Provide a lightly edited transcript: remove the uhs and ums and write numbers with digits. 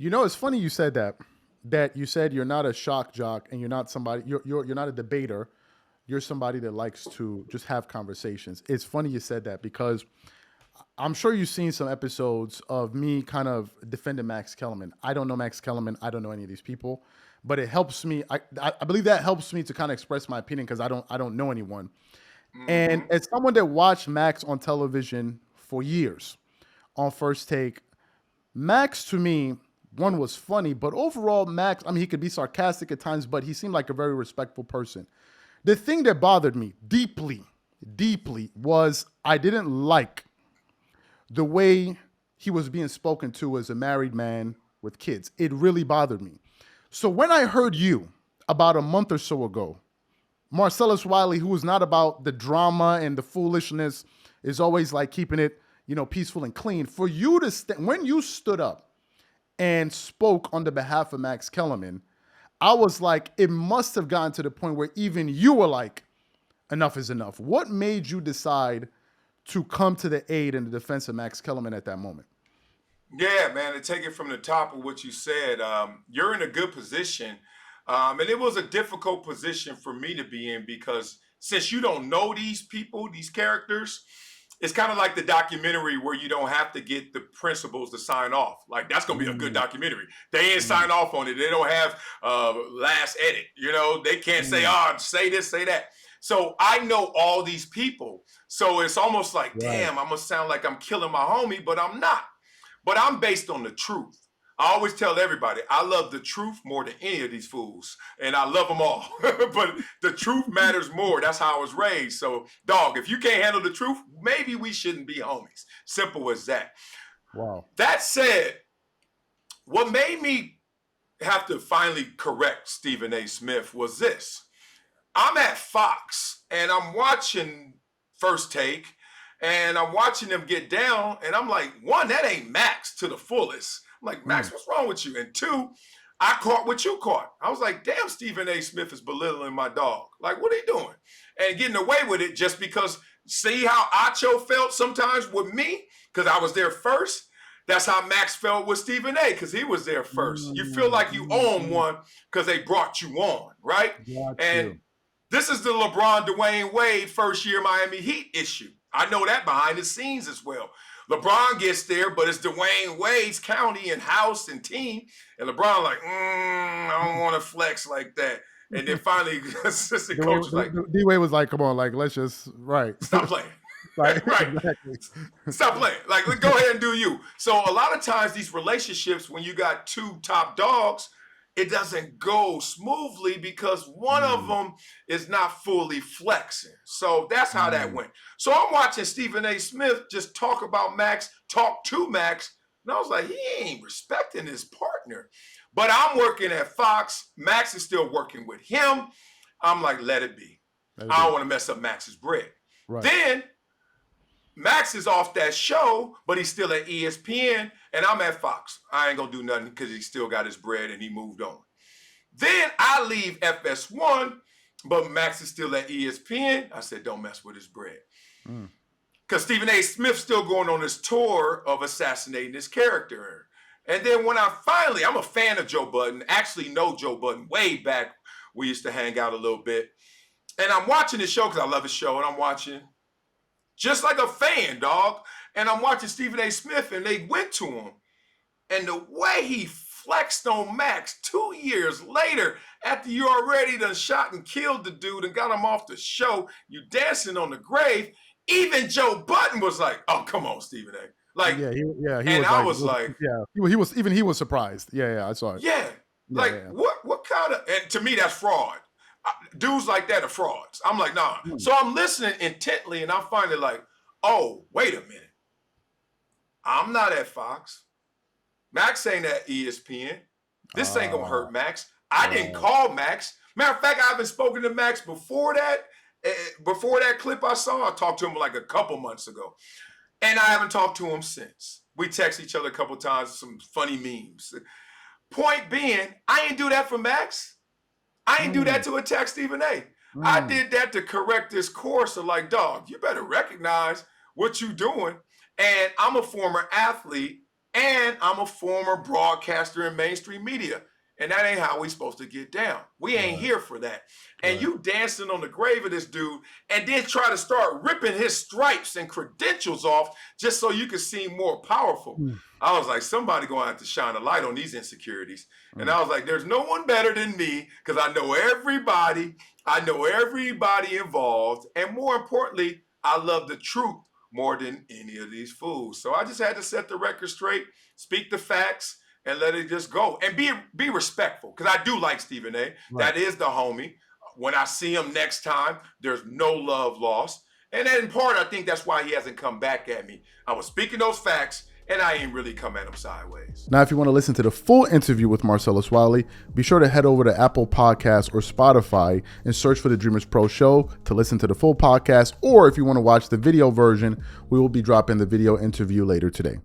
It's funny you said that. That you said you're not a shock jock and you're not somebody. You're not a debater. You're somebody that likes to just have conversations. It's funny you said that because I'm sure you've seen some episodes of me kind of defending Max Kellerman. I don't know Max Kellerman. I don't know any of these people, but it helps me. I believe that helps me to kind of express my opinion because I don't know anyone. And Mm-hmm. as someone that watched Max on television for years on First Take, Max to me, one was funny, but overall, Max, I mean, he could be sarcastic at times, but he seemed like a very respectful person. The thing that bothered me deeply, deeply was I didn't like the way he was being spoken to as a married man with kids. It really bothered me. So when I heard you about a month or so ago, Marcellus Wiley, who is not about the drama and the foolishness, is always like keeping it, peaceful and clean. For you to when you stood up and spoke on the behalf of Max Kellerman, I was like, it must have gotten to the point where even you were like, enough is enough. What made you decide to come to the aid and the defense of Max Kellerman at that moment? Yeah, man, to take it from the top of what you said, you're in a good position. And it was a difficult position for me to be in because since you don't know these people, these characters, it's kind of like the documentary where you don't have to get the principals to sign off. Like that's gonna be a good Mm, documentary. They ain't mm, sign off on it. They don't have last edit. They can't say, mm. "Oh, say this, say that." So I know all these people. So it's almost like, Right. damn, I'm gonna sound like I'm killing my homie, but I'm not. But I'm based on the truth. I always tell everybody I love the truth more than any of these fools, and I love them all. But the truth matters more. That's how I was raised. So, dog, if you can't handle the truth, maybe we shouldn't be homies. Simple as that. Wow. That said, what made me have to finally correct Stephen A. Smith was this. I'm at Fox and I'm watching First Take and I'm watching them get down and I'm like, one, that ain't Max to the fullest. I'm like, Max, Mm, what's wrong with you? And two, I caught what you caught. I was like, damn, Stephen A. Smith is belittling my dog. Like, what are you doing? And getting away with it just because, see how Acho felt sometimes with me? Because I was there first. That's how Max felt with Stephen A. because he was there first. You feel mm, like you mm, own mm. one because they brought you on, right? Got And you. this is the LeBron Dwayne Wade first year Miami Heat issue. I know that behind the scenes as well. LeBron gets there, but it's Dwayne Wade's county and house and team. And LeBron like, I don't want to flex like that. And then finally, assistant coach was like, D-Way was like, come on, like, let's just, right. stop playing. Right, Right. exactly. Stop playing. Like, go ahead and do you. So a lot of times these relationships, when you got two top dogs, it doesn't go smoothly because one of Mm, them is not fully flexing. So that's how that mm, went. So I'm watching Stephen A. Smith just talk about Max, talk to Max, and I was like, he ain't respecting his partner. But I'm working at Fox. Max is still working with him. I'm like, let it be. let it I be. don't want to mess up Max's bread. Right. Then Max is off that show, but he's still at ESPN, and I'm at Fox. I ain't gonna do nothing because he still got his bread and he moved on. Then I leave FS1, but Max is still at ESPN. I said, don't mess with his bread. Mm, Because Stephen A. Smith's still going on his tour of assassinating his character. And then when I'm a fan of Joe Budden, actually know Joe Budden way back. We used to hang out a little bit. And I'm watching this show because I love his show, and I'm watching just like a fan, dog. And I'm watching Stephen A. Smith, and they went to him. And the way he flexed on Max 2 years later, after you already done shot and killed the dude and got him off the show, you dancing on the grave, even Joe Budden was like, oh, come on, Stephen A. Like, yeah, he and was I like, was like, yeah, he was surprised. Yeah, I saw it. yeah, Yeah, like yeah. what kind of, and to me, that's fraud. Dudes like that are frauds. I'm like, nah. Mm, So I'm listening intently, and I'm finally like, oh, wait a minute. I'm not at Fox. Max ain't at ESPN. This ain't gonna ah, hurt Max. I didn't right. call Max. Matter of fact, I haven't spoken to Max before that. Before that clip I saw, I talked to him like a couple months ago, and I haven't talked to him since. We text each other a couple times, some funny memes. Point being, I ain't do that for Max. I ain't do Mm, that to attack Stephen A. I mm, did that to correct this course of like, dog, you better recognize what you doing. And I'm a former athlete. And I'm a former broadcaster in mainstream media. And that ain't how we supposed to get down. We ain't Right. here for that. And Right. you dancing on the grave of this dude and then try to start ripping his stripes and credentials off just so you can seem more powerful. Mm, I was like, somebody gonna have to shine a light on these insecurities. And mm. I was like, there's no one better than me because I know everybody. I know everybody involved. And more importantly, I love the truth more than any of these fools. So I just had to set the record straight, speak the facts, and let it just go. And be respectful. Because I do like Stephen A. Right. That is the homie. When I see him next time, there's no love lost. And in part, I think that's why he hasn't come back at me. I was speaking those facts, and I ain't really come at him sideways. Now, if you want to listen to the full interview with Marcellus Wiley, be sure to head over to Apple Podcasts or Spotify and search for the Dreamers Pro Show to listen to the full podcast. Or if you want to watch the video version, we will be dropping the video interview later today.